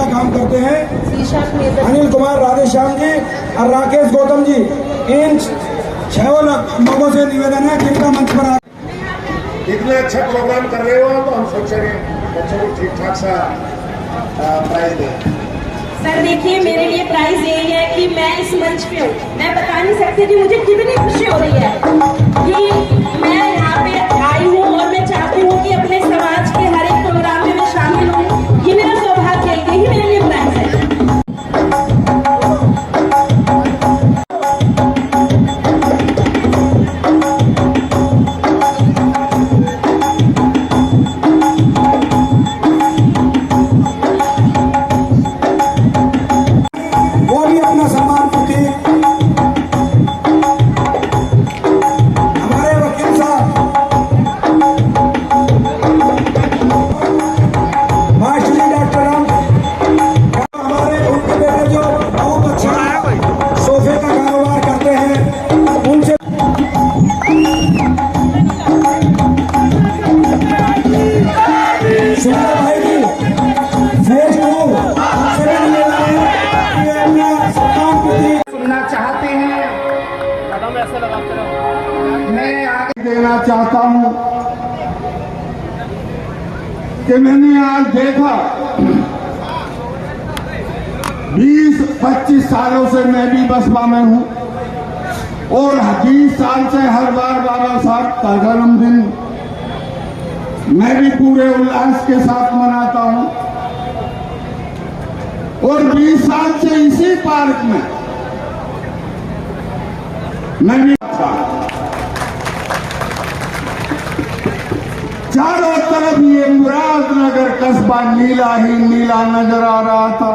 का काम करते हैं अनिल कुमार राधेश्याम जी और राकेश गौतम जी। इन 6 लोगों से निवेदन है जिनका मंच पर इतना अच्छा प्रोग्राम कर रहे हो तो हम सोचेंगे बच्चों को ठीक ठाक सा प्राइज दें। सर देखिए, मेरे लिए प्राइज यही है कि मैं इस मंच पे हूँ। मैं बता नहीं सकती कि मुझे कितनी खुशी हो रही है कि मैं यहाँ पे आई हूँ और मैं चाहती हूँ कि अपने समाज के हर एक प्रोग्राम में मैं शामिल हूँ। ये मेरा सौभाग्य है, यही मेरे लिए प्राइज है। मैं आगे देना चाहता हूं कि मैंने आज देखा 20-25 सालों से मैं भी बसपा में हूं और 20 साल से हर बार बाबा साहब का जन्मदिन मैं भी पूरे उल्लास के साथ मनाता हूं और 20 साल से इसी पार्क में मैं भी था। चारों तरफ ये मुरादनगर कस्बा नीला ही नीला नजर आ रहा था।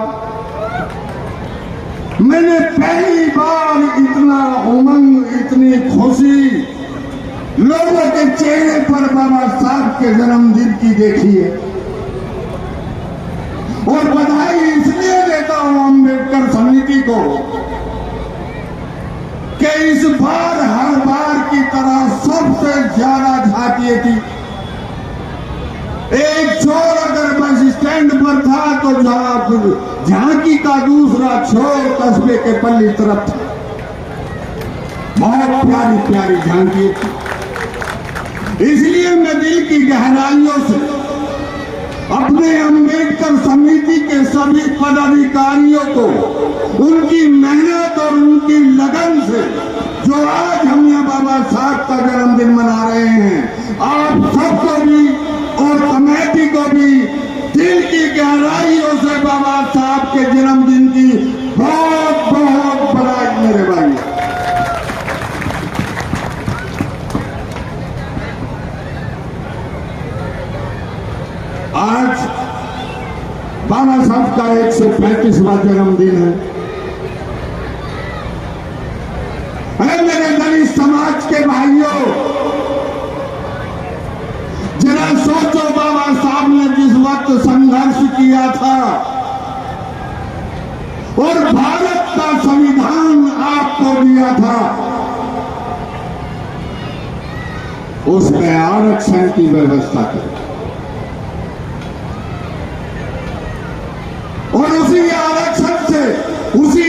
मैंने पहली बार इतना उमंग, इतनी खुशी लोगों के चेहरे पर बाबा साहब के जन्मदिन की देखी है और बधाई इसलिए देता हूं अम्बेडकर समिति को कि इस बार हर बार की तरह सबसे ज्यादा झांकियां थी। एक छोर अगर बस स्टैंड पर था तो झांकी का दूसरा छोर कस्बे के पल्ली तरफ था। बहुत प्यारी प्यारी झांकी थी। इसलिए मैं दिल की गहराइयों से अपने अम्बेडकर समिति के सभी पदाधिकारियों को उनकी मेहनत और उनकी लगन से जो आज हम यहाँ बाबा साहब का जन्मदिन मना रहे हैं, आप सबको भी और कमेटी को भी दिल की गहराइयों से बाबा साहब के जन्मदिन की बहुत बहुत बधाई मेरे भाई। आज बाबा साहब का 135वां जन्मदिन है। अरे मेरे दलित समाज के भाइयों, जरा सोचो बाबा साहब ने जिस वक्त संघर्ष किया था और भारत का संविधान आपको दिया था, उसमें आरक्षण की व्यवस्था की और उसी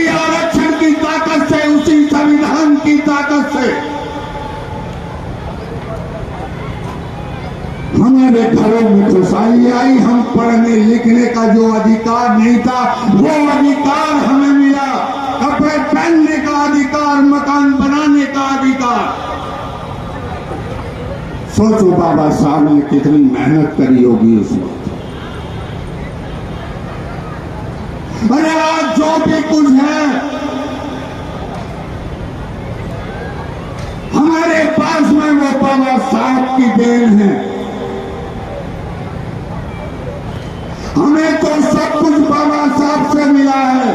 आरक्षण की ताकत से, उसी संविधान की ताकत से हमारे घरों में खुशहाली आई। हम पढ़ने लिखने का जो अधिकार नहीं था वो अधिकार हमें मिला। कपड़े पहनने का अधिकार, मकान बनाने का अधिकार। सोचो बाबा साहब ने कितनी मेहनत करी होगी उस वक्त। अरे आज जो भी कुछ है हमारे पास में वो बाबा साहब की देन है। हमें तो सब कुछ बाबा साहब से मिला है।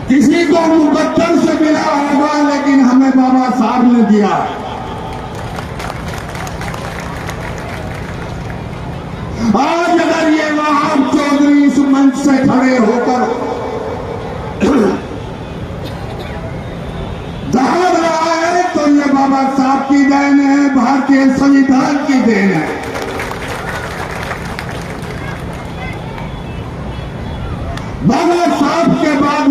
किसी को मुकद्दर से मिला होगा लेकिन हमें बाबा साहब ने दिया। आज अगर ये वहाब चौधरी इस मंच से खड़े होकर दहाड़ रहा है तो ये बाबा साहब की देन है, भारतीय संविधान की देन है। साहब के बाद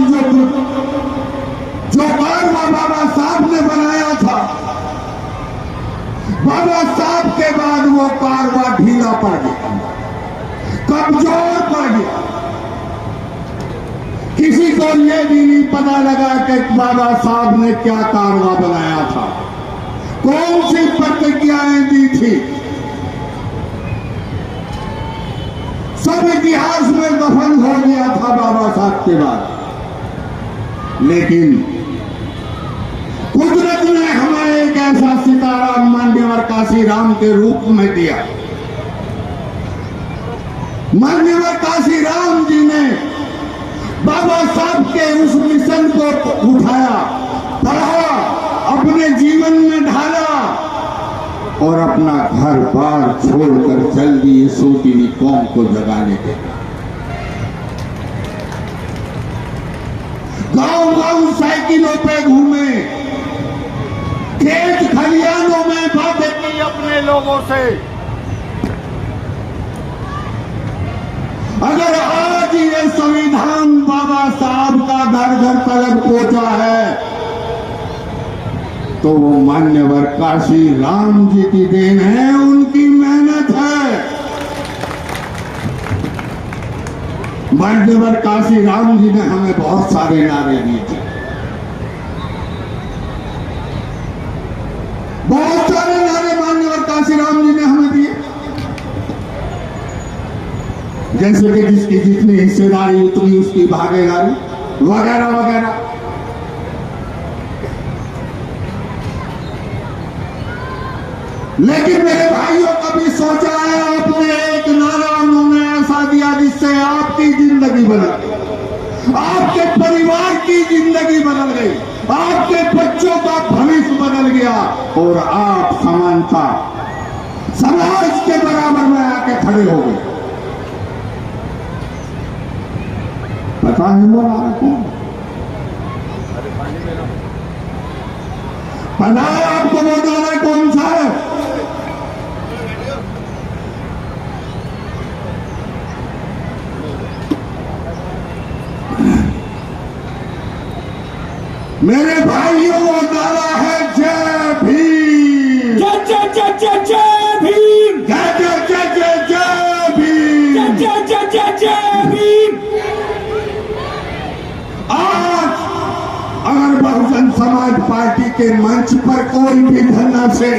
जो कारवा बाबा साहब ने बनाया था, बाबा साहब के बाद वो कारवा ढीला पड़ गया, कमजोर पड़ गया। किसी को ये भी नहीं पता लगा कि बाबा साहब ने क्या कारवा बनाया था, कौन सी प्रतिज्ञाएं दी थी। सब इतिहास में दफन हो गया था बाबा साहब के बाद। लेकिन कुदरत ने हमें एक ऐसा सितारा मान्यवर काशीराम के रूप में दिया। मान्यवर काशीराम जी ने बाबा साहब के उस मिशन को उठाया, पढ़ा, अपने जीवन में ढाला और अपना घर बार छोड़कर चल दिए सोतीली कौम को जगाने के लिए। गांव गांव साइकिलों पे घूमे, खेत खलियानों में बातें की अपने लोगों से। अगर आज ये संविधान बाबा साहब का घर घर तक पहुंचा है तो वो मान्यवर काशीराम जी की देन है, उनकी मेहनत है। मान्यवर काशीराम जी ने हमें बहुत सारे नारे दिए थे, बहुत सारे नारे मान्यवर काशीराम जी ने हमें दिए। जैसे कि जिसकी जितनी हिस्सेदारी उतनी उसकी भागीदारी, वगैरह वगैरह। लेकिन मेरे भाइयों, कभी सोचा है आपने एक नारा उन्होंने ऐसा दिया जिससे आपकी जिंदगी बदल गई, आपके परिवार की जिंदगी बदल गई, आपके बच्चों का भविष्य बदल गया और आप समानता समाज के बराबर में आके खड़े हो गए। पता है वो नारा कौन? पता है आपको वो नारा कौन सा है? मेरे भाइयों, वो नारा है जय भीम, जय जय जय जय जय भीम, जय जय जय जय जय भीम, जय जय जय जय जय भीम। आज अगर बहुजन समाज पार्टी के मंच पर कोई भी धरना से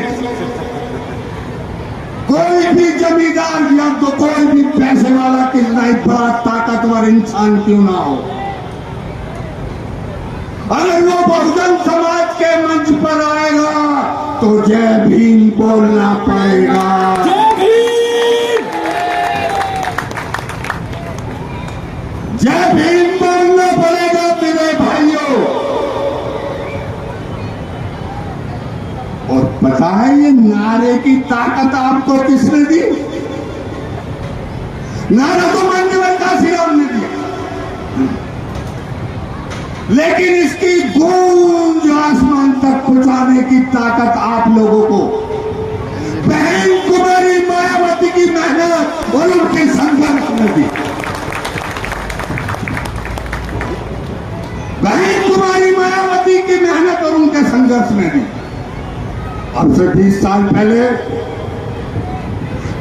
कोई भी जमींदार या तो कोई भी पैसे वाला कितना ही बड़ा ताकतवर इंसान क्यों ना हो, अगर वो बहुजन समाज के मंच पर आएगा तो जय भीम बोलना पड़ेगा। जय भीम, जय भीम बोलना पड़ेगा मेरे भाइयों। और पता है ये नारे की ताकत आपको किसने दी? नारा तो मान्यवर काशीराम ने दिया, लेकिन इसकी गूंज आसमान तक पहुंचाने की ताकत आप लोगों को बहन कुमारी मायावती की मेहनत और उनके संघर्ष ने दी। बहन कुमारी मायावती की मेहनत और उनके संघर्ष ने दी। अब से 20 साल पहले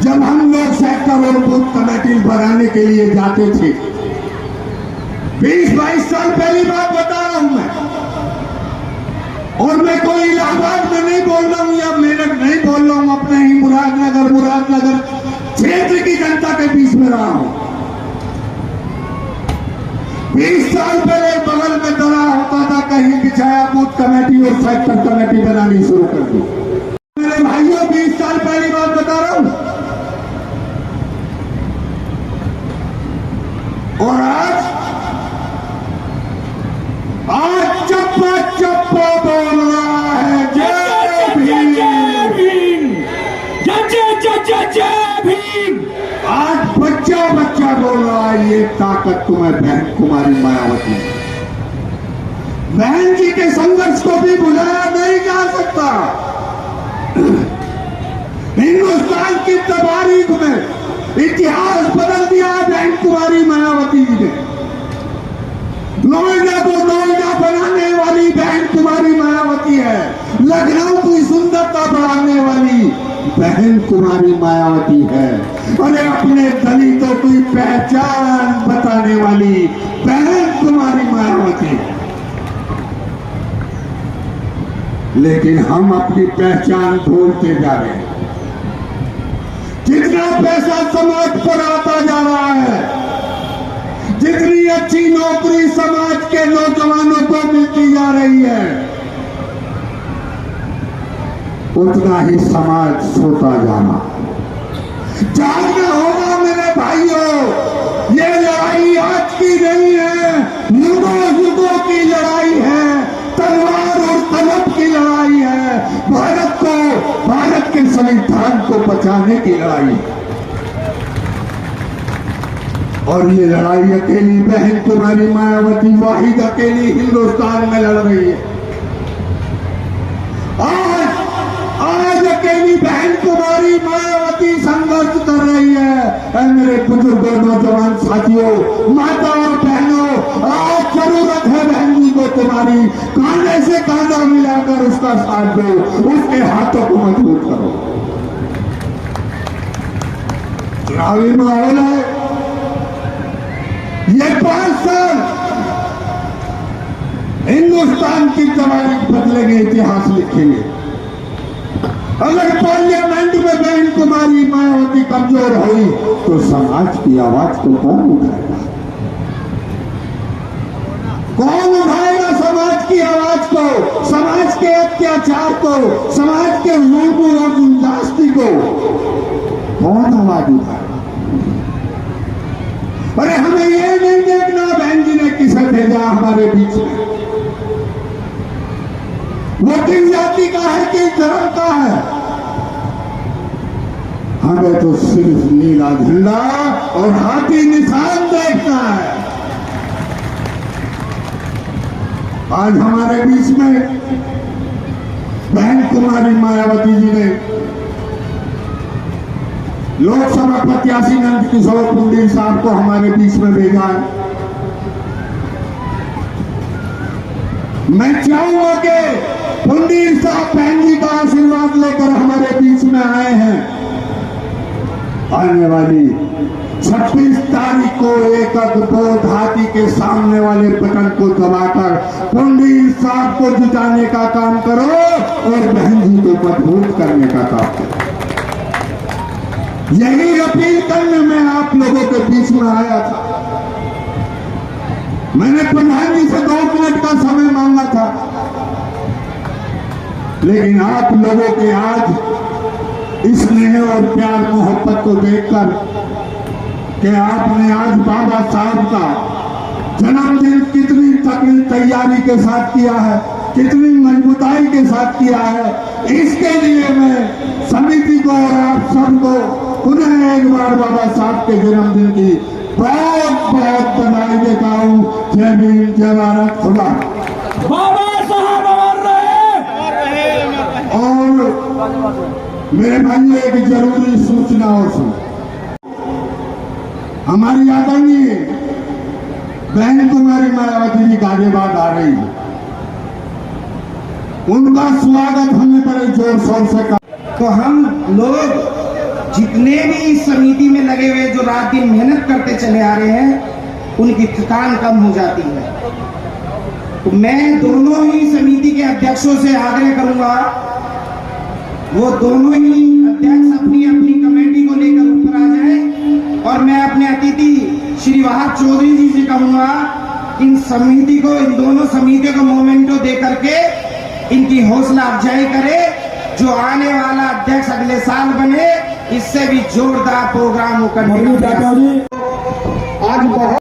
जब हम लोग सेक्टर और बूथ कमेटी बनाने के लिए जाते थे, 20-22 साल पहली बात बता रहा हूं मैं, और मैं कोई इलाहाबाद में नहीं बोल रहा हूं या मेरठ नहीं बोल रहा हूं, अपने ही मुरादनगर क्षेत्र की जनता के बीच में रहा हूं। 20 साल पहले बगल में दरा होता था, कहीं बिछाया बूथ कमेटी और सेक्टर कमेटी बनानी शुरू कर दी। मेरे भाइयों, 20 साल पहली बात बता रहा हूं। और आज चप्पा चप्पा बोल रहा है जय भीम, जय जय जय जय जय भीम। आज बच्चा बच्चा बोल रहा है। ये ताकत तुम्हें बहन कुमारी मायावती, बहन जी के संघर्ष को भी भुलाया नहीं जा सकता। हिंदुस्तान की तबारीख में इतिहास बदल दिया बहन कुमारी मायावती जी ने। बहन कुमारी मायावती है। लखनऊ की सुंदरता बढ़ाने वाली बहन कुमारी मायावती है। अरे अपने दलितों की पहचान बताने वाली बहन कुमारी मायावती है। लेकिन हम अपनी पहचान भूलते जा रहे हैं। जितना पैसा समाज पर आता जा रहा है, जितनी अच्छी नौकरी समाज के नौजवानों को मिलती जा रही है, उतना ही समाज सोता जाना। जागना होगा मेरे भाइयों। ये लड़ाई आज की नहीं है, युगों युगों की लड़ाई है। तलवार और तलब की लड़ाई है। भारत के संविधान को बचाने की लड़ाई है। और ये लड़ाई अकेली बहन कुमारी मायावती वाहिद अकेली हिंदुस्तान में लड़ रही है। आज अकेली बहन कुमारी मायावती संघर्ष कर रही है। मेरे बुजुर्गों, नौजवान साथियों, माता और बहनों, आज जरूरत है बहन जी को तुम्हारी। कांधे से कांधा मिलाकर उसका साथ दो, उसके हाथों को मजबूत करो। चुनावी माहौल है। ये 5 साल हिंदुस्तान की तबाही बदलेंगे, इतिहास लिखेंगे। अगर पार्लियामेंट में बहन कुमारी मायावती कमजोर हुई तो समाज की आवाज को कौन उठाएगा? कौन उठाएगा समाज की आवाज को, समाज के अत्याचार को, समाज के जुल्म और गुंजाइशी को कौन आवाज उठाएगा? अरे हमें ये नहीं देखना बहन जी ने किसे भेजा हमारे बीच में, वो किस जाति का है, किस धर्म का है। हमें तो सिर्फ नीला झंडा और हाथी निशान देखना है। आज हमारे बीच में बहन कुमारी मायावती जी ने लोकसभा प्रत्याशी नंद किशोर पुंडीर साहब को हमारे बीच में भेजा है। मैं चाहूंगा कि पुंडीर साहब बहन जी का आशीर्वाद लेकर हमारे बीच में आए हैं। आने वाली 26 तारीख को एक अद्भुत हाथी के सामने वाले बटन को दबाकर पुंडीर साहब को जिताने का काम करो और बहन जी को मजबूत करने का काम करो। यही अपील करने में आप लोगों के बीच में आया था। मैंने प्रधान जी से 2 मिनट का समय मांगा था, लेकिन आप लोगों के आज इस स्नेह और प्यार मोहब्बत को देखकर कि आपने आज बाबा साहब का जन्मदिन कितनी तकड़ी तैयारी के साथ किया है, कितनी मजबूताई के साथ किया है, इसके लिए मैं समिति को और आप सबको पुनः एक बार बाबा साहब के जन्मदिन की बहुत बहुत बधाई देता हूँ। जय भीम, जय भारत, खुदा। बाबा साहब अमर रहे। और मेरे भाई एक जरूरी सूचना और सुन, हमारी आदरणीय बहन कुमारी मायावती जी गाजियाबाद आ रही है। उनका स्वागत हमें बड़े जोर शोर से कर। तो हम लोग जितने भी इस समिति में लगे हुए जो रात दिन मेहनत करते चले आ रहे हैं, उनकी थकान कम हो जाती है। तो मैं दोनों ही समिति के अध्यक्षों से आग्रह करूंगा, वो दोनों ही अध्यक्ष अपनी अपनी कमेटी को लेकर ऊपर आ जाएं। और मैं अपने अतिथि श्री वाहद चौधरी जी से कहूंगा, इन समिति को, इन दोनों समितियों को मोमेंटो दे करके इनकी हौसला अफजाई करे। जो आने वाला अध्यक्ष अगले साल बने, इससे भी जोरदार प्रोग्राम होकर आज बहुत